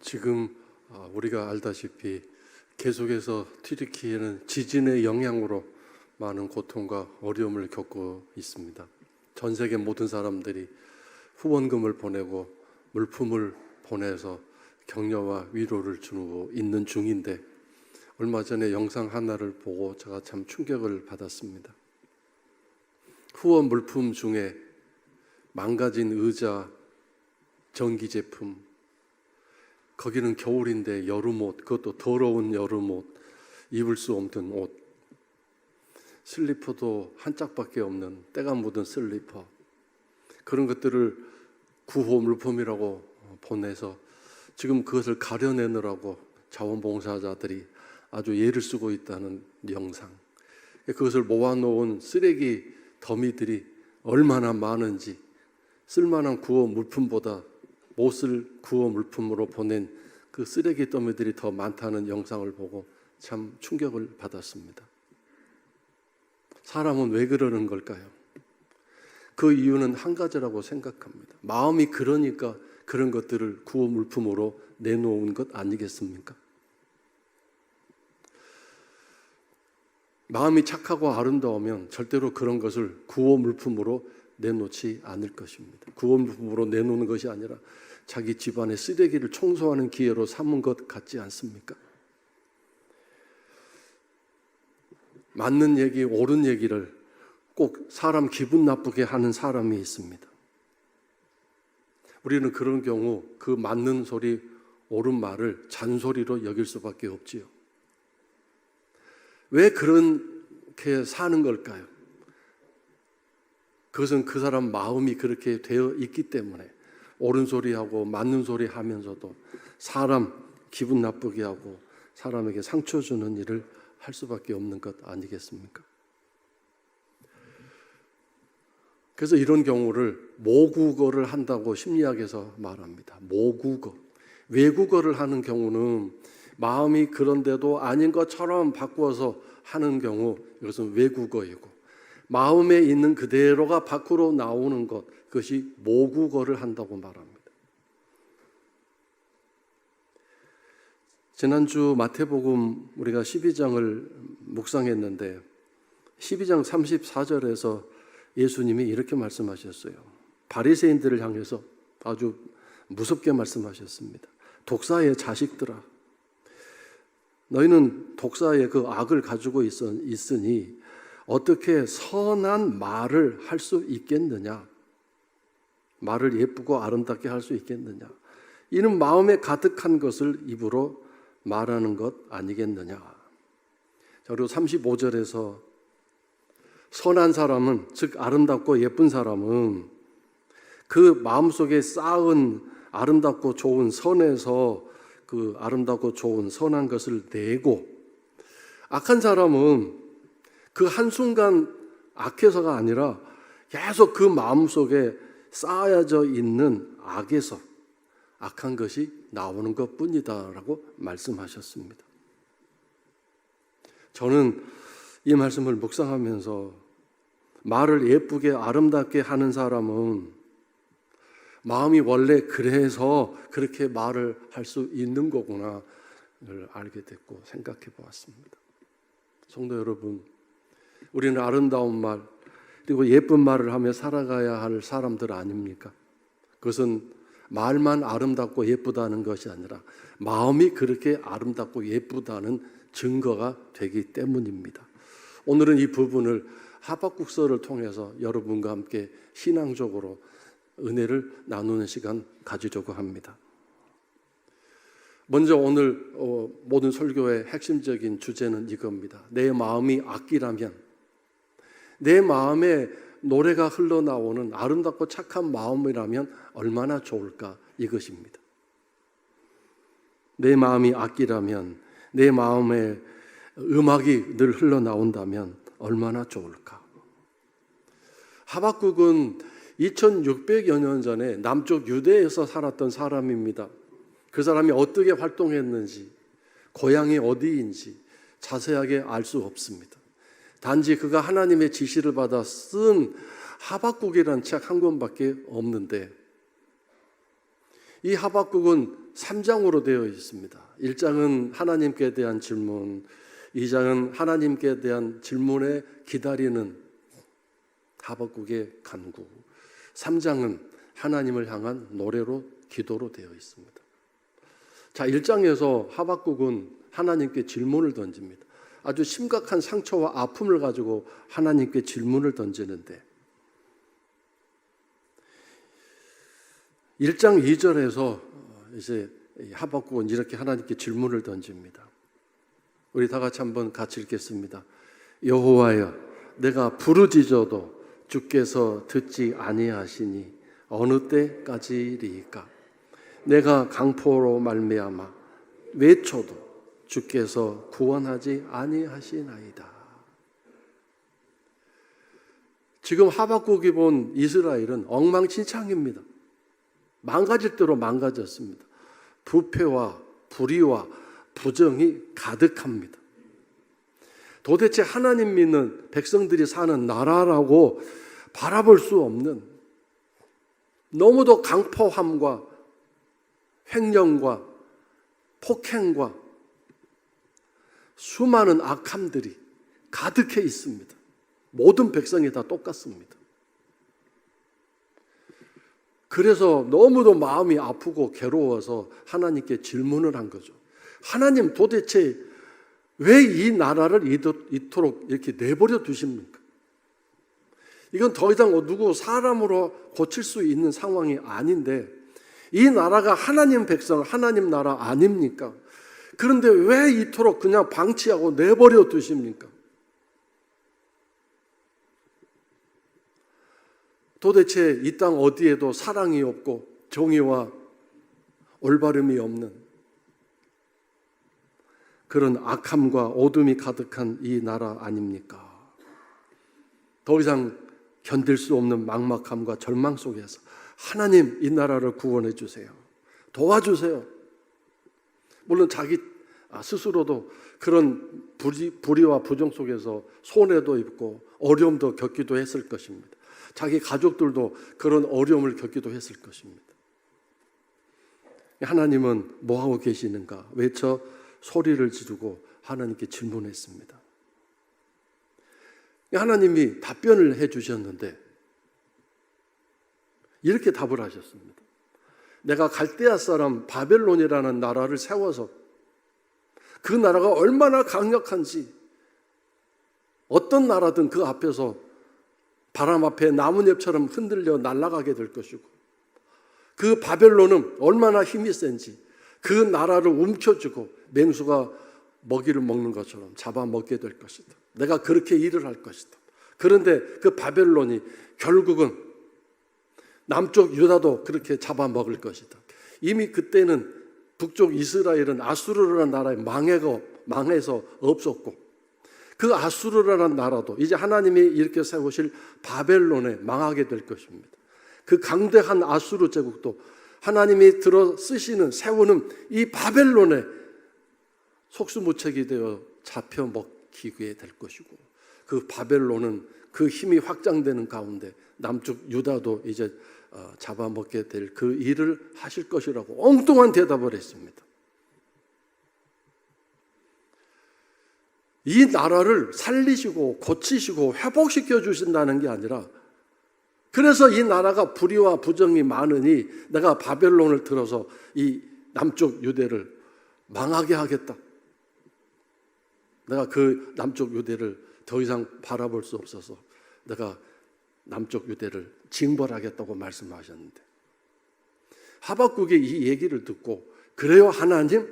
지금 우리가 알다시피 계속해서 튀르키예는 지진의 영향으로 많은 고통과 어려움을 겪고 있습니다. 전 세계 모든 사람들이 후원금을 보내고 물품을 보내서 격려와 위로를 주고 있는 중인데, 얼마 전에 영상 하나를 보고 제가 참 충격을 받았습니다. 후원 물품 중에 망가진 의자, 전기 제품, 거기는 겨울인데 여름옷, 그것도 더러운 여름옷, 입을 수 없는 옷, 슬리퍼도 한 짝밖에 없는 때가 묻은 슬리퍼, 그런 것들을 구호 물품이라고 보내서 지금 그것을 가려내느라고 자원봉사자들이 아주 애를 쓰고 있다는 영상, 그것을 모아놓은 쓰레기 더미들이 얼마나 많은지, 쓸만한 구호 물품보다 못 쓸 구호 물품으로 보낸 그 쓰레기 더미들이 더 많다는 영상을 보고 참 충격을 받았습니다. 사람은 왜 그러는 걸까요? 그 이유는 한 가지라고 생각합니다. 마음이 그러니까 그런 것들을 구호 물품으로 내놓은 것 아니겠습니까? 마음이 착하고 아름다우면 절대로 그런 것을 구호 물품으로 내놓지 않을 것입니다. 구호 물품으로 내놓는 것이 아니라 자기 집안의 쓰레기를 청소하는 기회로 삼은 것 같지 않습니까? 맞는 얘기, 옳은 얘기를 꼭 사람 기분 나쁘게 하는 사람이 있습니다. 우리는 그런 경우 그 맞는 소리, 옳은 말을 잔소리로 여길 수밖에 없지요. 왜 그렇게 사는 걸까요? 그것은 그 사람 마음이 그렇게 되어 있기 때문에 옳은 소리하고 맞는 소리 하면서도 사람 기분 나쁘게 하고 사람에게 상처 주는 일을 할 수밖에 없는 것 아니겠습니까? 그래서 이런 경우를 모국어를 한다고 심리학에서 말합니다. 모국어. 외국어를 하는 경우는 마음이 그런데도 아닌 것처럼 바꾸어서 하는 경우, 이것은 외국어이고, 마음에 있는 그대로가 밖으로 나오는 것, 그것이 모국어를 한다고 말합니다. 지난주 마태복음 우리가 12장을 묵상했는데 12장 34절에서 예수님이 이렇게 말씀하셨어요. 바리새인들을 향해서 아주 무섭게 말씀하셨습니다. 독사의 자식들아, 너희는 독사의 그 악을 가지고 있으니 어떻게 선한 말을 할 수 있겠느냐? 말을 예쁘고 아름답게 할 수 있겠느냐? 이는 마음에 가득한 것을 입으로 말하는 것 아니겠느냐? 자, 그리고 35절에서 선한 사람은, 즉 아름답고 예쁜 사람은 그 마음속에 쌓은 아름답고 좋은 선에서 그 아름답고 좋은 선한 것을 내고, 악한 사람은 그 한순간 악해서가 아니라 계속 그 마음속에 쌓여져 있는 악에서 악한 것이 나오는 것뿐이다 라고 말씀하셨습니다. 저는 이 말씀을 묵상하면서 말을 예쁘게 아름답게 하는 사람은 마음이 원래 그래서 그렇게 말을 할 수 있는 거구나를 알게 됐고 생각해 보았습니다. 성도 여러분, 우리는 아름다운 말 그리고 예쁜 말을 하며 살아가야 할 사람들 아닙니까? 그것은 말만 아름답고 예쁘다는 것이 아니라 마음이 그렇게 아름답고 예쁘다는 증거가 되기 때문입니다. 오늘은 이 부분을 하박국서를 통해서 여러분과 함께 신앙적으로 은혜를 나누는 시간 가지려고 합니다. 먼저 오늘 모든 설교의 핵심적인 주제는 이겁니다. 내 마음이 악기라면, 내 마음에 노래가 흘러나오는 아름답고 착한 마음이라면 얼마나 좋을까, 이것입니다. 내 마음이 악기라면, 내 마음에 음악이 늘 흘러나온다면 얼마나 좋을까. 하박국은 2600여 년 전에 남쪽 유대에서 살았던 사람입니다. 그 사람이 어떻게 활동했는지, 고향이 어디인지 자세하게 알 수 없습니다. 단지 그가 하나님의 지시를 받아 쓴 하박국이라는 책 한 권밖에 없는데, 이 하박국은 3장으로 되어 있습니다. 1장은 하나님께 대한 질문, 2장은 하나님께 대한 질문에 기다리는 하박국의 간구, 3장은 하나님을 향한 노래로 기도로 되어 있습니다. 자, 1장에서 하박국은 하나님께 질문을 던집니다. 아주 심각한 상처와 아픔을 가지고 하나님께 질문을 던지는데 1장 2절에서 이제 하박국은 이렇게 하나님께 질문을 던집니다. 우리 다 같이 한번 같이 읽겠습니다. 여호와여, 내가 부르짖어도 주께서 듣지 아니하시니 어느 때까지리이까? 내가 강포로 말미암아 외쳐도 주께서 구원하지 아니하시나이다. 지금 하박국이 본 이스라엘은 엉망진창입니다. 망가질 대로 망가졌습니다. 부패와 불의와 부정이 가득합니다. 도대체 하나님 믿는 백성들이 사는 나라라고 바라볼 수 없는 너무도 강포함과 횡령과 폭행과 수많은 악함들이 가득해 있습니다. 모든 백성이 다 똑같습니다. 그래서 너무도 마음이 아프고 괴로워서 하나님께 질문을 한 거죠. 하나님, 도대체 왜 이 나라를 이토록 이렇게 내버려 두십니까? 이건 더 이상 누구 사람으로 고칠 수 있는 상황이 아닌데 이 나라가 하나님 백성, 하나님 나라 아닙니까? 그런데 왜 이토록 그냥 방치하고 내버려 두십니까? 도대체 이 땅 어디에도 사랑이 없고 정의와 올바름이 없는 그런 악함과 어둠이 가득한 이 나라 아닙니까? 더 이상 견딜 수 없는 막막함과 절망 속에서 하나님, 이 나라를 구원해 주세요. 도와주세요. 물론 자기 스스로도 그런 불의와 부정 속에서 손해도 입고 어려움도 겪기도 했을 것입니다. 자기 가족들도 그런 어려움을 겪기도 했을 것입니다. 하나님은 뭐하고 계시는가 외쳐 소리를 지르고 하나님께 질문했습니다. 하나님이 답변을 해 주셨는데 이렇게 답을 하셨습니다. 내가 갈대아 사람 바벨론이라는 나라를 세워서 그 나라가 얼마나 강력한지 어떤 나라든 그 앞에서 바람 앞에 나뭇잎처럼 흔들려 날아가게 될 것이고 그 바벨론은 얼마나 힘이 센지 그 나라를 움켜쥐고 맹수가 먹이를 먹는 것처럼 잡아먹게 될 것이다. 내가 그렇게 일을 할 것이다. 그런데 그 바벨론이 결국은 남쪽 유다도 그렇게 잡아먹을 것이다. 이미 그때는 북쪽 이스라엘은 아수르라는 나라에 망해서 없었고 그 아수르라는 나라도 이제 하나님이 이렇게 세우실 바벨론에 망하게 될 것입니다. 그 강대한 아수르 제국도 하나님이 들어 쓰시는 세우는 이 바벨론에 속수무책이 되어 잡혀 먹히게 될 것이고 그 바벨론은 그 힘이 확장되는 가운데 남쪽 유다도 이제 잡아먹게 될 그 일을 하실 것이라고 엉뚱한 대답을 했습니다. 이 나라를 살리시고 고치시고 회복시켜 주신다는 게 아니라 그래서 이 나라가 불의와 부정이 많으니 내가 바벨론을 들어서 이 남쪽 유대를 망하게 하겠다. 내가 그 남쪽 유대를 더 이상 바라볼 수 없어서 내가 남쪽 유대를 징벌하겠다고 말씀하셨는데 하박국이 이 얘기를 듣고 그래요 하나님?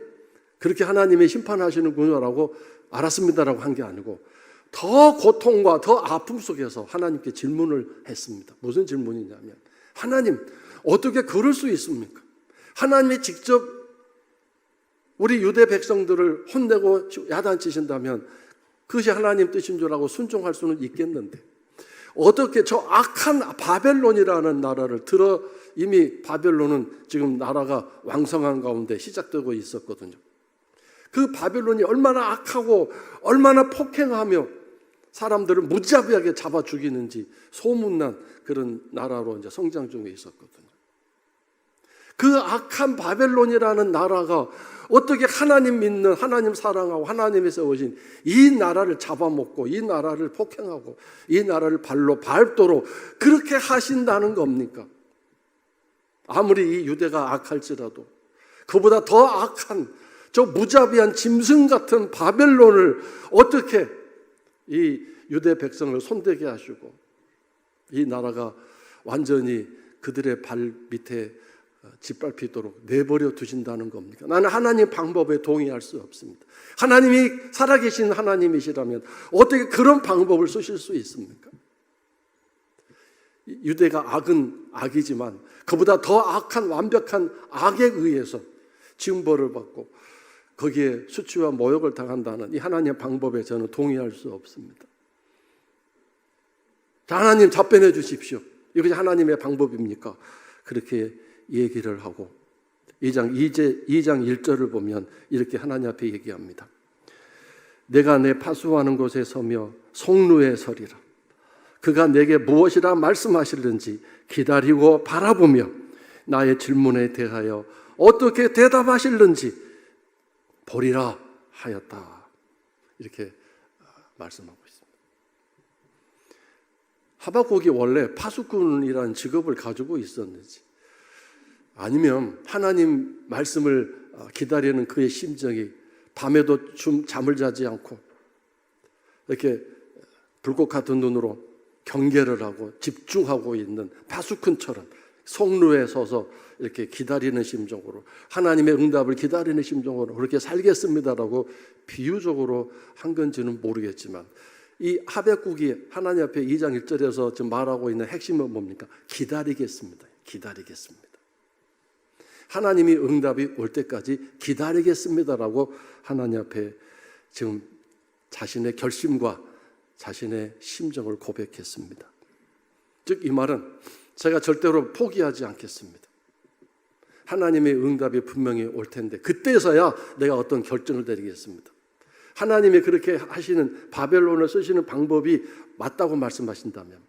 그렇게 하나님이 심판하시는구나라고 알았습니다라고 한 게 아니고 더 고통과 더 아픔 속에서 하나님께 질문을 했습니다. 무슨 질문이냐면 하나님 어떻게 그럴 수 있습니까? 하나님이 직접 우리 유대 백성들을 혼내고 야단치신다면 그것이 하나님 뜻인 줄 알고 순종할 수는 있겠는데 어떻게 저 악한 바벨론이라는 나라를 들어 이미 바벨론은 지금 나라가 왕성한 가운데 시작되고 있었거든요. 그 바벨론이 얼마나 악하고 얼마나 폭행하며 사람들을 무자비하게 잡아 죽이는지 소문난 그런 나라로 이제 성장 중에 있었거든요. 그 악한 바벨론이라는 나라가 어떻게 하나님 믿는, 하나님 사랑하고 하나님이 세우신 이 나라를 잡아먹고 이 나라를 폭행하고 이 나라를 발로 밟도록 그렇게 하신다는 겁니까? 아무리 이 유대가 악할지라도 그보다 더 악한 저 무자비한 짐승 같은 바벨론을 어떻게 이 유대 백성을 손대게 하시고 이 나라가 완전히 그들의 발 밑에 짓밟히도록 내버려 두신다는 겁니까? 나는 하나님 방법에 동의할 수 없습니다. 하나님이 살아계신 하나님이시라면 어떻게 그런 방법을 쓰실 수 있습니까? 유대가 악은 악이지만 그보다 더 악한 완벽한 악에 의해서 징벌을 받고 거기에 수치와 모욕을 당한다는 이 하나님의 방법에 저는 동의할 수 없습니다. 자, 하나님 답변해 주십시오. 이것이 하나님의 방법입니까? 그렇게 얘기를 하고 2장 1절을 보면 이렇게 하나님 앞에 얘기합니다. 내가 내 파수하는 곳에 서며 성루에 서리라. 그가 내게 무엇이라 말씀하실는지 기다리고 바라보며 나의 질문에 대하여 어떻게 대답하실는지 보리라 하였다. 이렇게 말씀하고 있습니다. 하박국이 원래 파수꾼이라는 직업을 가지고 있었는지 아니면 하나님 말씀을 기다리는 그의 심정이 밤에도 잠을 자지 않고 이렇게 불꽃 같은 눈으로 경계를 하고 집중하고 있는 파수꾼처럼 성루에 서서 이렇게 기다리는 심정으로 하나님의 응답을 기다리는 심정으로 그렇게 살겠습니다라고 비유적으로 한 건지는 모르겠지만 이 하박국이 하나님 앞에 2장 1절에서 지금 말하고 있는 핵심은 뭡니까? 기다리겠습니다. 기다리겠습니다. 하나님이 응답이 올 때까지 기다리겠습니다라고 하나님 앞에 지금 자신의 결심과 자신의 심정을 고백했습니다. 즉 이 말은 제가 절대로 포기하지 않겠습니다. 하나님의 응답이 분명히 올 텐데 그때서야 내가 어떤 결정을 내리겠습니다. 하나님이 그렇게 하시는 바벨론을 쓰시는 방법이 맞다고 말씀하신다면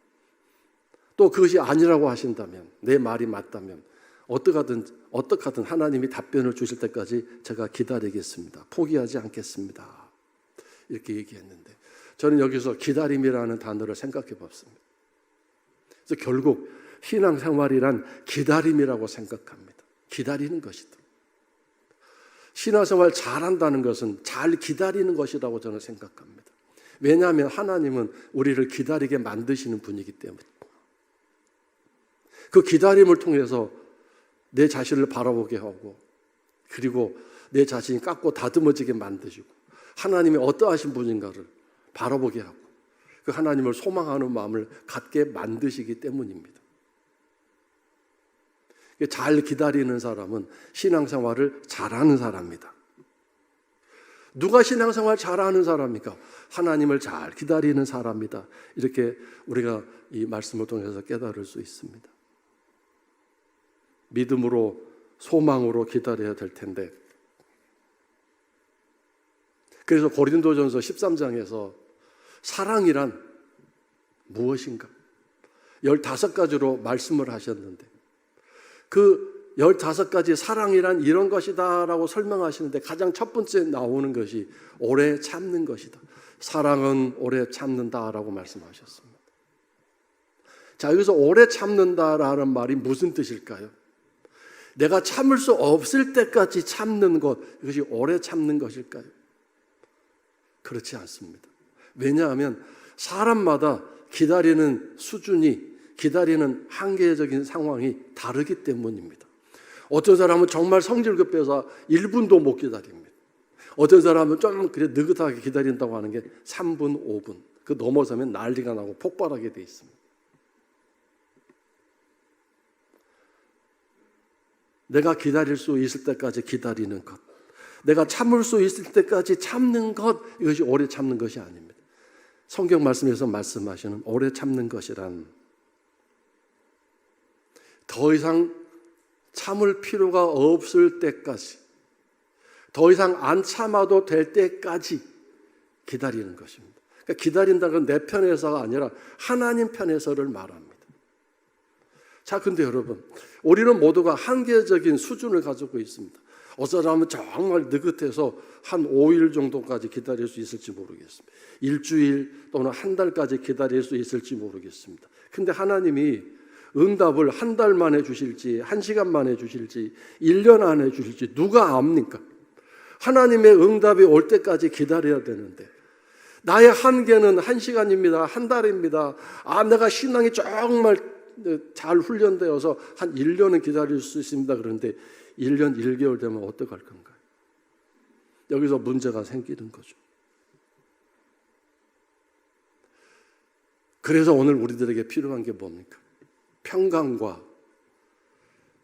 또 그것이 아니라고 하신다면 내 말이 맞다면 어떻게든 하나님이 답변을 주실 때까지 제가 기다리겠습니다. 포기하지 않겠습니다. 이렇게 얘기했는데 저는 여기서 기다림이라는 단어를 생각해 봤습니다. 그래서 결국 신앙생활이란 기다림이라고 생각합니다. 기다리는 것이다. 신앙생활 잘한다는 것은 잘 기다리는 것이라고 저는 생각합니다. 왜냐하면 하나님은 우리를 기다리게 만드시는 분이기 때문에 그 기다림을 통해서 내 자신을 바라보게 하고 그리고 내 자신이 깎고 다듬어지게 만드시고 하나님이 어떠하신 분인가를 바라보게 하고 그 하나님을 소망하는 마음을 갖게 만드시기 때문입니다. 잘 기다리는 사람은 신앙생활을 잘하는 사람입니다. 누가 신앙생활 잘하는 사람입니까? 하나님을 잘 기다리는 사람이다. 이렇게 우리가 이 말씀을 통해서 깨달을 수 있습니다. 믿음으로 소망으로 기다려야 될 텐데 그래서 고린도전서 13장에서 사랑이란 무엇인가 15가지로 말씀을 하셨는데 그 15가지 사랑이란 이런 것이다 라고 설명하시는데 가장 첫 번째 나오는 것이 오래 참는 것이다. 사랑은 오래 참는다 라고 말씀하셨습니다. 자, 여기서 오래 참는다라는 말이 무슨 뜻일까요? 내가 참을 수 없을 때까지 참는 것, 이것이 오래 참는 것일까요? 그렇지 않습니다. 왜냐하면 사람마다 기다리는 수준이 기다리는 한계적인 상황이 다르기 때문입니다. 어떤 사람은 정말 성질 급해서 1분도 못 기다립니다. 어떤 사람은 좀 그래 느긋하게 기다린다고 하는 게 3분, 5분. 그 넘어서면 난리가 나고 폭발하게 돼 있습니다. 내가 기다릴 수 있을 때까지 기다리는 것, 내가 참을 수 있을 때까지 참는 것, 이것이 오래 참는 것이 아닙니다. 성경 말씀에서 말씀하시는 오래 참는 것이란 더 이상 참을 필요가 없을 때까지, 더 이상 안 참아도 될 때까지 기다리는 것입니다. 그러니까 기다린다는 건 내 편에서가 아니라 하나님 편에서를 말합니다. 자, 근데 여러분, 우리는 모두가 한계적인 수준을 가지고 있습니다. 어떤 사람은 정말 느긋해서 한 5일 정도까지 기다릴 수 있을지 모르겠습니다. 일주일 또는 한 달까지 기다릴 수 있을지 모르겠습니다. 근데 하나님이 응답을 한 달 만에 주실지, 한 시간 만에 주실지, 1년 안에 주실지 누가 압니까? 하나님의 응답이 올 때까지 기다려야 되는데, 나의 한계는 한 시간입니다. 한 달입니다. 내가 신앙이 정말 잘 훈련되어서 한 1년은 기다릴 수 있습니다. 그런데 1년 1개월 되면 어떡할 건가요? 여기서 문제가 생기는 거죠. 그래서 오늘 우리들에게 필요한 게 뭡니까? 평강과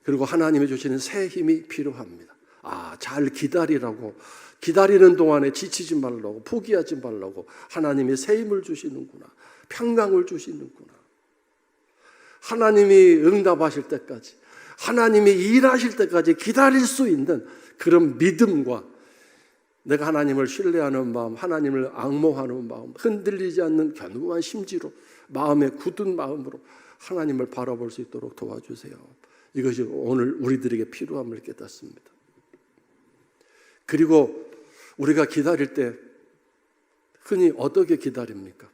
그리고 하나님이 주시는 새 힘이 필요합니다. 잘 기다리라고, 기다리는 동안에 지치지 말라고, 포기하지 말라고 하나님이 새 힘을 주시는구나, 평강을 주시는구나. 하나님이 응답하실 때까지, 하나님이 일하실 때까지 기다릴 수 있는 그런 믿음과 내가 하나님을 신뢰하는 마음, 하나님을 앙모하는 마음, 흔들리지 않는 견고한 심지로, 마음의 굳은 마음으로 하나님을 바라볼 수 있도록 도와주세요. 이것이 오늘 우리들에게 필요함을 깨닫습니다. 그리고 우리가 기다릴 때 흔히 어떻게 기다립니까?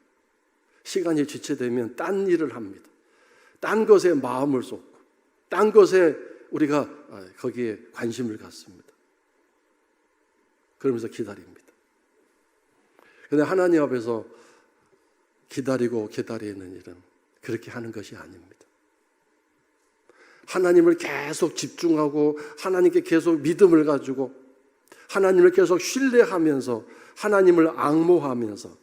시간이 지체되면 딴 일을 합니다. 딴 것에 마음을 쏟고 딴 것에 우리가 거기에 관심을 갖습니다. 그러면서 기다립니다. 그런데 하나님 앞에서 기다리고 기다리는 일은 그렇게 하는 것이 아닙니다. 하나님을 계속 집중하고 하나님께 계속 믿음을 가지고 하나님을 계속 신뢰하면서 하나님을 앙모하면서,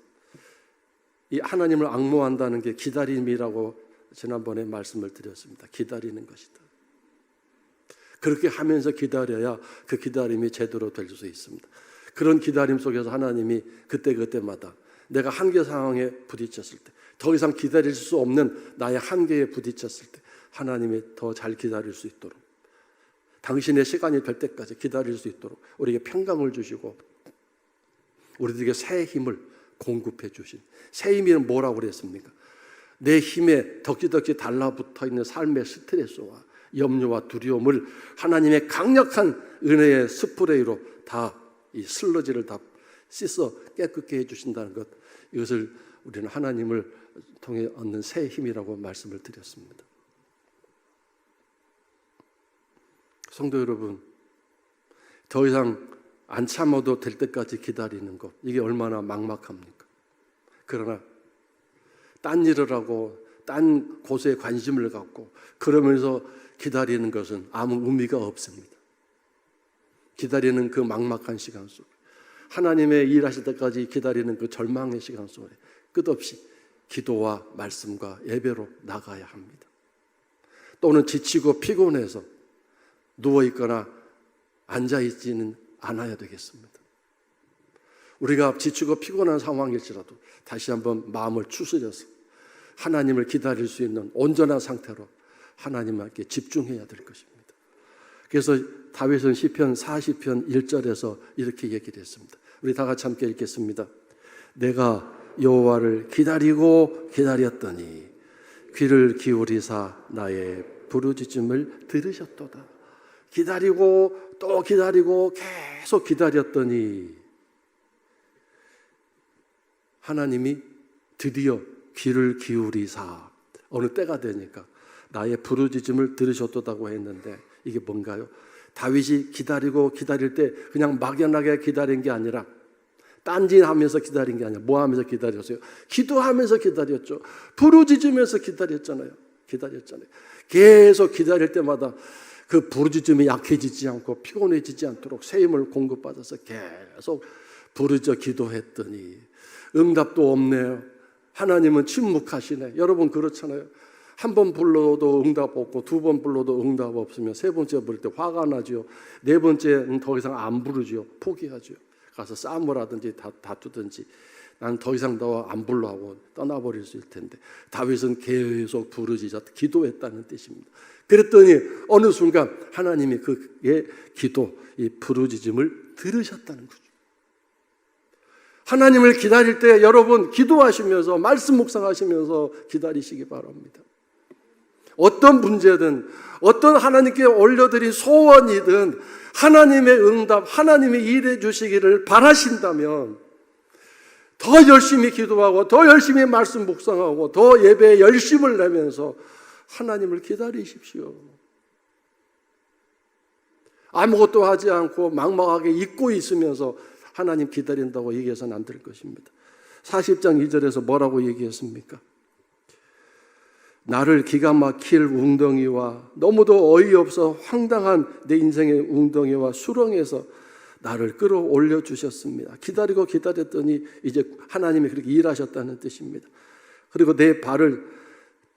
이 하나님을 앙모한다는 게 기다림이라고 지난번에 말씀을 드렸습니다. 기다리는 것이다. 그렇게 하면서 기다려야 그 기다림이 제대로 될 수 있습니다. 그런 기다림 속에서 하나님이 그때그때마다 내가 한계 상황에 부딪혔을 때, 더 이상 기다릴 수 없는 나의 한계에 부딪혔을 때 하나님이 더 잘 기다릴 수 있도록, 당신의 시간이 될 때까지 기다릴 수 있도록 우리에게 평강을 주시고 우리들에게 새 힘을 공급해 주신, 새 힘은 뭐라고 그랬습니까? 내 힘에 덕지덕지 달라붙어 있는 삶의 스트레스와 염려와 두려움을 하나님의 강력한 은혜의 스프레이로 다 이 슬러지를 다 씻어 깨끗게 해주신다는 것, 이것을 우리는 하나님을 통해 얻는 새 힘이라고 말씀을 드렸습니다. 성도 여러분, 더 이상 안 참아도 될 때까지 기다리는 것, 이게 얼마나 막막합니까? 그러나 딴 일을 하고 딴 곳에 관심을 갖고 그러면서 기다리는 것은 아무 의미가 없습니다. 기다리는 그 막막한 시간 속에, 하나님의 일하실 때까지 기다리는 그 절망의 시간 속에 끝없이 기도와 말씀과 예배로 나가야 합니다. 또는 지치고 피곤해서 누워있거나 앉아있지는 않아야 되겠습니다. 우리가 지치고 피곤한 상황일지라도 다시 한번 마음을 추스려서 하나님을 기다릴 수 있는 온전한 상태로 하나님께 집중해야 될 것입니다. 그래서 다윗은 시편 40편 1절에서 이렇게 얘기를 했습니다. 우리 다 같이 함께 읽겠습니다. 내가 여호와를 기다리고 기다렸더니 귀를 기울이사 나의 부르짖음을 들으셨도다. 기다리고 또 기다리고 계속 기다렸더니 하나님이 드디어 귀를 기울이사 어느 때가 되니까 나의 부르짖음을 들으셨도다고 했는데, 이게 뭔가요? 다윗이 기다리고 기다릴 때 그냥 막연하게 기다린 게 아니라 딴짓하면서 기다린 게 아니라 뭐 하면서 기다렸어요? 기도하면서 기다렸죠. 부르짖으면서 기다렸잖아요. 계속 기다릴 때마다 그 부르짖음이 약해지지 않고 피곤해지지 않도록 새 힘을 공급받아서 계속 부르짖어 기도했더니 응답도 없네요. 하나님은 침묵하시네. 여러분 그렇잖아요. 한 번 불러도 응답 없고 두 번 불러도 응답 없으면 세 번째 부를 때 화가 나죠. 네 번째는 더 이상 안 부르죠. 포기하죠. 가서 싸움을 하든지 다투든지 나는 더 이상 너 안 불러 하고 떠나버릴 수 있을 텐데, 다윗은 계속 부르짖어 기도했다는 뜻입니다. 그랬더니 어느 순간 하나님이 그의 기도, 이 부르짖음을 들으셨다는 거죠. 하나님을 기다릴 때 여러분 기도하시면서 말씀 묵상하시면서 기다리시기 바랍니다. 어떤 문제든 어떤 하나님께 올려드린 소원이든 하나님의 응답, 하나님이 일해 주시기를 바라신다면 더 열심히 기도하고 더 열심히 말씀 묵상하고 더 예배에 열심을 내면서 하나님을 기다리십시오. 아무것도 하지 않고 막막하게 잊고 있으면서 하나님 기다린다고 얘기해서는 안 될 것입니다. 40장 2절에서 뭐라고 얘기했습니까? 나를 기가 막힐 웅덩이와 너무도 어이없어 황당한 내 인생의 웅덩이와 수렁에서 나를 끌어올려 주셨습니다. 기다리고 기다렸더니 이제 하나님이 그렇게 일하셨다는 뜻입니다. 그리고 내 발을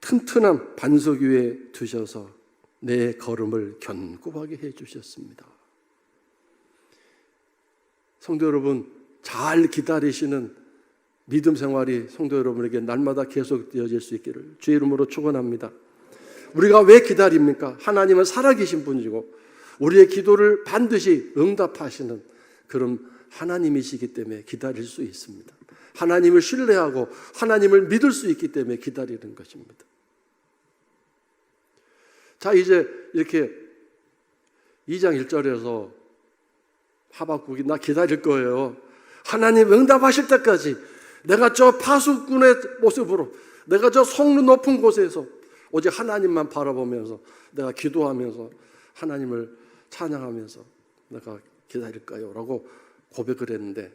튼튼한 반석 위에 두셔서 내 걸음을 견고하게 해주셨습니다. 성도 여러분, 잘 기다리시는 믿음 생활이 성도 여러분에게 날마다 계속되어질 수 있기를 주의 이름으로 축원합니다. 우리가 왜 기다립니까? 하나님은 살아계신 분이고 우리의 기도를 반드시 응답하시는 그런 하나님이시기 때문에 기다릴 수 있습니다. 하나님을 신뢰하고 하나님을 믿을 수 있기 때문에 기다리는 것입니다. 자, 이제 이렇게 2장 1절에서 하박국이 나 기다릴 거예요. 하나님 응답하실 때까지 내가 저 파수꾼의 모습으로 내가 저 성루 높은 곳에서 오직 하나님만 바라보면서 내가 기도하면서 하나님을 찬양하면서 내가 기다릴 거예요 라고 고백을 했는데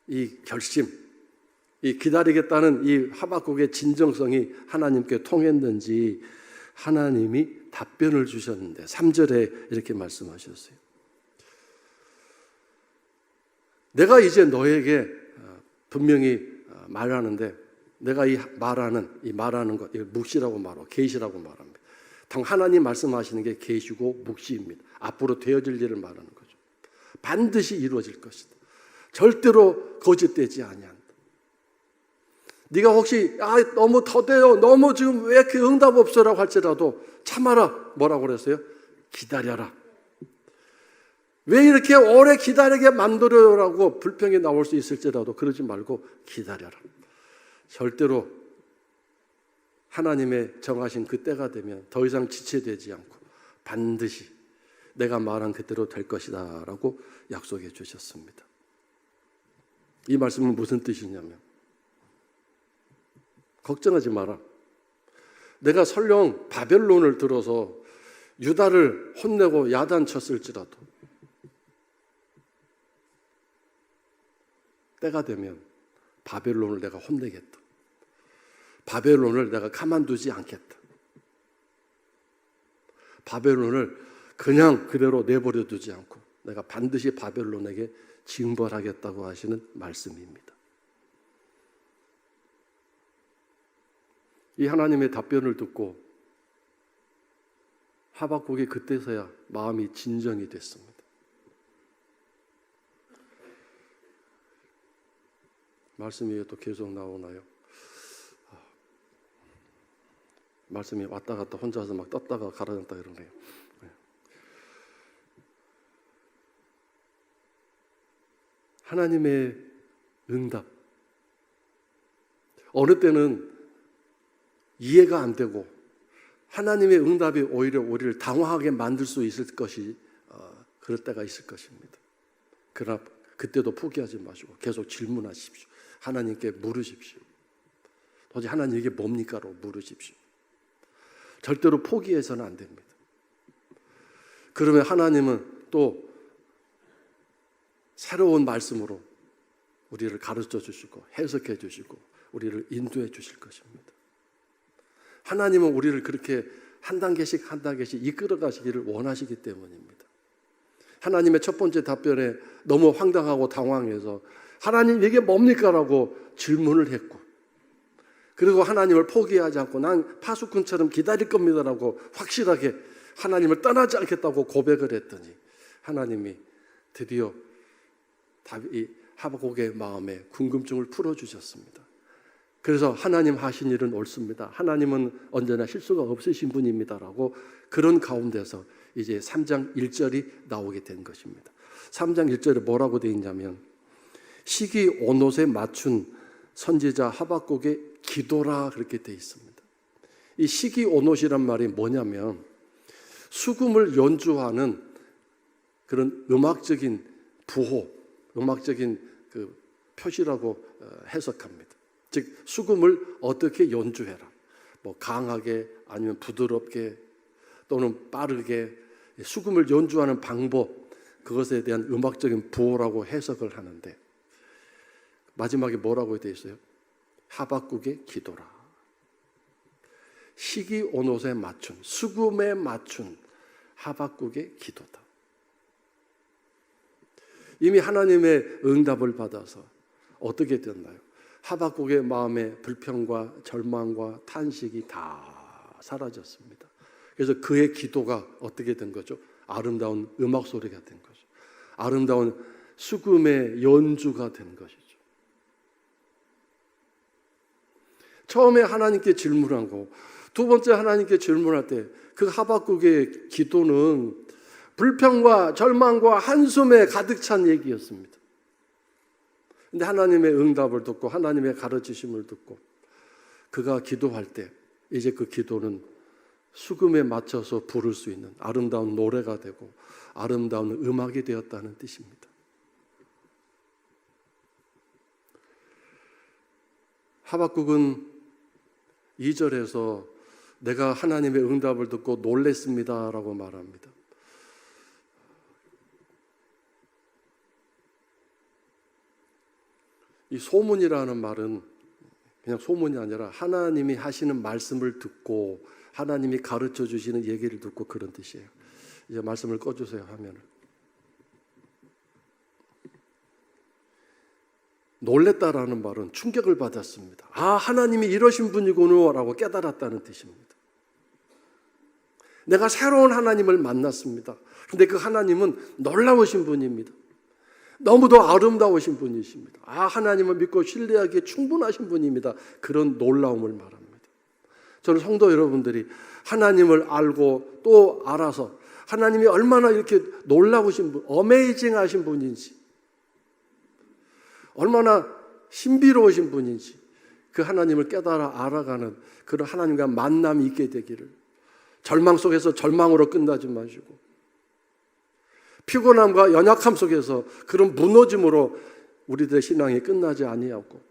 이 결심, 이 기다리겠다는 이 하박국의 진정성이 하나님께 통했는지 하나님이 답변을 주셨는데 3절에 이렇게 말씀하셨어요. 내가 이제 너에게 분명히 말하는데 내가 이 말하는 것, 묵시라고 말하고 계시라고 말합니다. 당 하나님 말씀하시는 게 계시고 묵시입니다. 앞으로 되어질 일을 말하는 거죠. 반드시 이루어질 것이다. 절대로 거짓되지 아니한다. 네가 혹시 너무 더뎌요, 너무 지금 왜 이렇게 응답 없어라고 할지라도 참아라. 뭐라고 그랬어요? 기다려라. 왜 이렇게 오래 기다리게 만들어요라고 불평이 나올 수 있을지라도 그러지 말고 기다려라. 절대로 하나님의 정하신 그 때가 되면 더 이상 지체되지 않고 반드시 내가 말한 그대로 될 것이다 라고 약속해 주셨습니다. 이 말씀은 무슨 뜻이냐면 걱정하지 마라. 내가 설령 바벨론을 들어서 유다를 혼내고 야단쳤을지라도 때가 되면 바벨론을 내가 혼내겠다. 바벨론을 내가 가만두지 않겠다. 바벨론을 그냥 그대로 내버려 두지 않고 내가 반드시 바벨론에게 징벌하겠다고 하시는 말씀입니다. 이 하나님의 답변을 듣고 하박국이 그때서야 마음이 진정이 됐습니다. 말씀이 또 계속 나오나요? 말씀이 왔다 갔다 혼자서 막 떴다가 가라앉다 이러네요. 하나님의 응답. 어느 때는 이해가 안 되고 하나님의 응답이 오히려 우리를 당황하게 만들 수 있을 것이 그럴 때가 있을 것입니다. 그러나 그때도 포기하지 마시고 계속 질문하십시오. 하나님께 물으십시오. 도대체 하나님 이게 뭡니까로 물으십시오. 절대로 포기해서는 안 됩니다. 그러면 하나님은 또 새로운 말씀으로 우리를 가르쳐 주시고 해석해 주시고 우리를 인도해 주실 것입니다. 하나님은 우리를 그렇게 한 단계씩 한 단계씩 이끌어 가시기를 원하시기 때문입니다. 하나님의 첫 번째 답변에 너무 황당하고 당황해서 하나님 이게 뭡니까? 라고 질문을 했고 그리고 하나님을 포기하지 않고 난 파수꾼처럼 기다릴 겁니다 라고 확실하게 하나님을 떠나지 않겠다고 고백을 했더니 하나님이 드디어 이 하박국의 마음에 궁금증을 풀어주셨습니다. 그래서 하나님 하신 일은 옳습니다. 하나님은 언제나 실수가 없으신 분입니다라고 그런 가운데서 이제 3장 1절이 나오게 된 것입니다. 3장 1절에 뭐라고 되어 있냐면 시기 온옷에 맞춘 선지자 하박국의 기도라 그렇게 되어 있습니다. 이 시기오롯이란 말이 뭐냐면 수금을 연주하는 그런 음악적인 부호, 음악적인 그 표시라고 해석합니다. 즉 수금을 어떻게 연주해라. 뭐 강하게 아니면 부드럽게 또는 빠르게 수금을 연주하는 방법, 그것에 대한 음악적인 부호라고 해석을 하는데 마지막에 뭐라고 되어 있어요? 하박국의 기도라. 시기오롯에 맞춘, 수금에 맞춘 하박국의 기도다. 이미 하나님의 응답을 받아서 어떻게 됐나요? 하박국의 마음의 불평과 절망과 탄식이 다 사라졌습니다. 그래서 그의 기도가 어떻게 된 거죠? 아름다운 음악 소리가 된 거죠. 아름다운 수금의 연주가 된 것이죠. 처음에 하나님께 질문한 거, 두 번째 하나님께 질문할 때 그 하박국의 기도는 불평과 절망과 한숨에 가득 찬 얘기였습니다. 근데 하나님의 응답을 듣고 하나님의 가르치심을 듣고 그가 기도할 때 이제 그 기도는 수금에 맞춰서 부를 수 있는 아름다운 노래가 되고 아름다운 음악이 되었다는 뜻입니다. 하박국은 2절에서 내가 하나님의 응답을 듣고 놀랬습니다라고 말합니다. 이 소문이라는 말은 그냥 소문이 아니라 하나님이 하시는 말씀을 듣고 하나님이 가르쳐 주시는 얘기를 듣고 그런 뜻이에요. 이제 말씀을 꺼주세요 하면은. 놀랬다라는 말은 충격을 받았습니다. 아, 하나님이 이러신 분이구나 라고 깨달았다는 뜻입니다. 내가 새로운 하나님을 만났습니다. 근데 그 하나님은 놀라우신 분입니다. 너무도 아름다우신 분이십니다. 아, 하나님을 믿고 신뢰하기에 충분하신 분입니다. 그런 놀라움을 말합니다. 저는 성도 여러분들이 하나님을 알고 또 알아서 하나님이 얼마나 이렇게 놀라우신 분, 어메이징 하신 분인지, 얼마나 신비로우신 분인지 그 하나님을 깨달아 알아가는 그런 하나님과 만남이 있게 되기를, 절망 속에서 절망으로 끝나지 마시고 피곤함과 연약함 속에서 그런 무너짐으로 우리들의 신앙이 끝나지 아니하고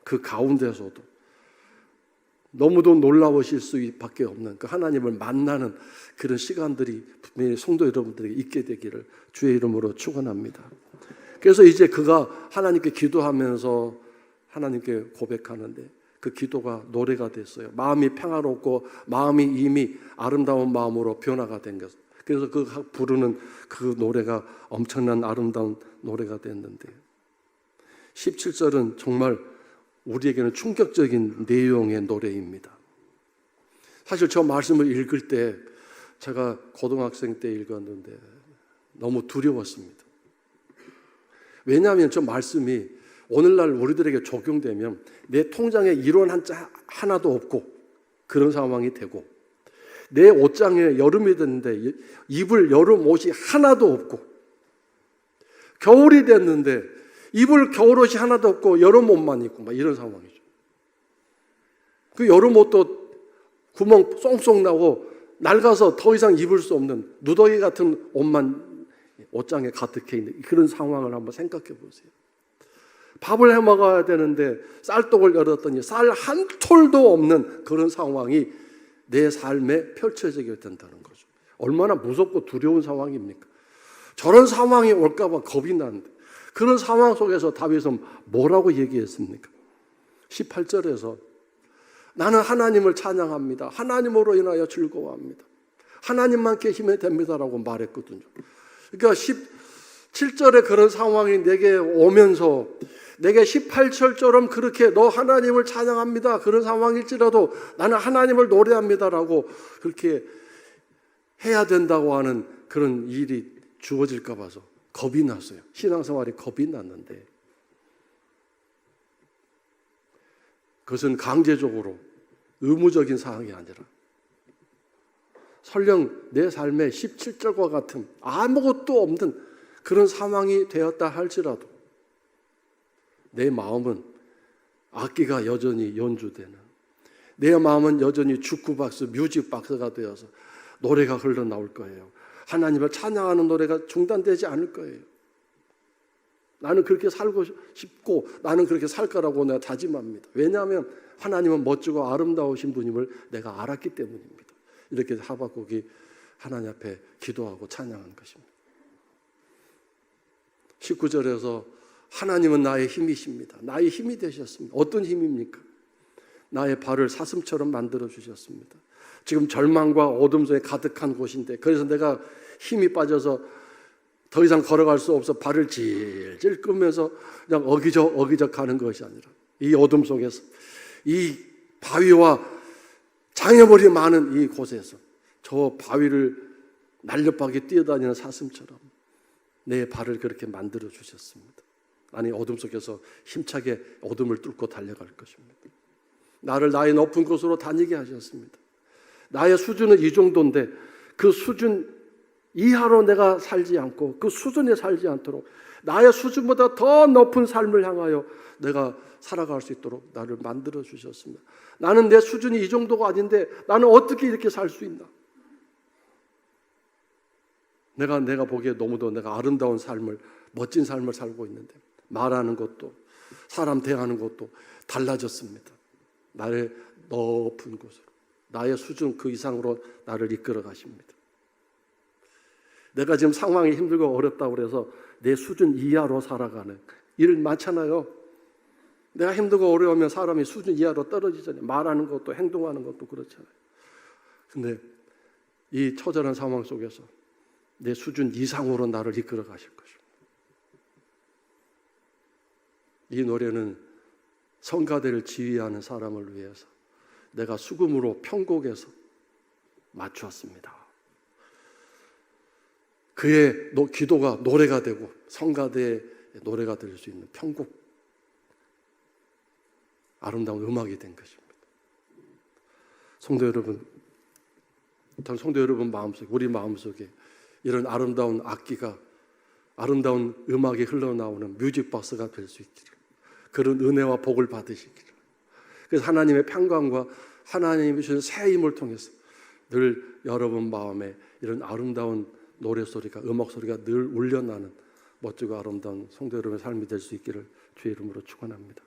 그 가운데서도 너무도 놀라우실 수밖에 없는 그 하나님을 만나는 그런 시간들이 분명히 성도 여러분들에게 있게 되기를 주의 이름으로 축원합니다. 그래서 이제 그가 하나님께 기도하면서 하나님께 고백하는데 그 기도가 노래가 됐어요. 마음이 평화롭고 마음이 이미 아름다운 마음으로 변화가 된 것. 그래서 그 부르는 그 노래가 엄청난 아름다운 노래가 됐는데 17절은 정말 우리에게는 충격적인 내용의 노래입니다. 사실 저 말씀을 읽을 때 제가 고등학생 때 읽었는데 너무 두려웠습니다. 왜냐하면 저 말씀이 오늘날 우리들에게 적용되면 내 통장에 1원 한자 하나도 없고 그런 상황이 되고 내 옷장에 여름이 됐는데 입을 여름 옷이 하나도 없고 겨울이 됐는데 입을 겨울 옷이 하나도 없고 여름 옷만 입고 막 이런 상황이죠. 그 여름 옷도 구멍 쏙쏙 나고 낡아서 더 이상 입을 수 없는 누더기 같은 옷만 옷장에 가득해 있는 그런 상황을 한번 생각해 보세요. 밥을 해 먹어야 되는데 쌀떡을 열었더니 쌀 한 톨도 없는 그런 상황이 내 삶에 펼쳐지게 된다는 거죠. 얼마나 무섭고 두려운 상황입니까? 저런 상황이 올까 봐 겁이 나는데 그런 상황 속에서 다윗은 뭐라고 얘기했습니까? 18절에서 나는 하나님을 찬양합니다. 하나님으로 인하여 즐거워합니다. 하나님만 계시면 됩니다라고 말했거든요. 그러니까 17절에 그런 상황이 내게 오면서 내게 18절처럼 그렇게 너 하나님을 찬양합니다. 그런 상황일지라도 나는 하나님을 노래합니다라고 그렇게 해야 된다고 하는 그런 일이 주어질까 봐서 겁이 났어요. 신앙생활에 겁이 났는데 그것은 강제적으로 의무적인 사항이 아니라 설령 내 삶에 17절과 같은 아무것도 없는 그런 상황이 되었다 할지라도 내 마음은 악기가 여전히 연주되는, 내 마음은 여전히 주크박스, 뮤직박스가 되어서 노래가 흘러나올 거예요. 하나님을 찬양하는 노래가 중단되지 않을 거예요. 나는 그렇게 살고 싶고 나는 그렇게 살 거라고 내가 다짐합니다. 왜냐하면 하나님은 멋지고 아름다우신 분임을 내가 알았기 때문입니다. 이렇게 하박국이 하나님 앞에 기도하고 찬양한 것입니다. 19절에서 하나님은 나의 힘이십니다. 나의 힘이 되셨습니다. 어떤 힘입니까? 나의 발을 사슴처럼 만들어 주셨습니다. 지금 절망과 어둠 속에 가득한 곳인데, 그래서 내가 힘이 빠져서 더 이상 걸어갈 수 없어 발을 질질 끄면서 그냥 어기적 가는 것이 아니라, 이 어둠 속에서 이 바위와 장애물이 많은 이 곳에서 저 바위를 날렵하게 뛰어다니는 사슴처럼 내 발을 그렇게 만들어 주셨습니다. 아니, 어둠 속에서 힘차게 어둠을 뚫고 달려갈 것입니다. 나를 나의 높은 곳으로 다니게 하셨습니다. 나의 수준은 이 정도인데 그 수준 이하로 내가 살지 않고 그 수준에 살지 않도록 나의 수준보다 더 높은 삶을 향하여 내가 살아갈 수 있도록 나를 만들어 주셨습니다. 나는 내 수준이 이 정도가 아닌데 나는 어떻게 이렇게 살 수 있나? 내가 보기에 너무도 내가 아름다운 삶을, 멋진 삶을 살고 있는데 말하는 것도 사람 대하는 것도 달라졌습니다. 나의 높은 곳으로, 나의 수준 그 이상으로 나를 이끌어 가십니다. 내가 지금 상황이 힘들고 어렵다고 그래서 내 수준 이하로 살아가는 일 많잖아요. 내가 힘들고 어려우면 사람이 수준 이하로 떨어지잖아요. 말하는 것도 행동하는 것도 그렇잖아요. 근데 이 처절한 상황 속에서 내 수준 이상으로 나를 이끌어 가실 것입니다. 이 노래는 성가대를 지휘하는 사람을 위해서 내가 수금으로 편곡해서 맞추었습니다. 그의 기도가 노래가 되고 성가대의 노래가 될 수 있는 편곡, 아름다운 음악이 된 것입니다. 성도 여러분 마음속에, 우리 마음속에 이런 아름다운 악기가, 아름다운 음악이 흘러나오는 뮤직박스가 될 수 있기를, 그런 은혜와 복을 받으시기를. 그래서 하나님의 평강과 하나님이 주신 새 힘을 통해서 늘 여러분 마음에 이런 아름다운 노래소리가, 음악소리가 늘 울려나는 멋지고 아름다운 성도 여러분의 삶이 될 수 있기를 주의 이름으로 축원합니다.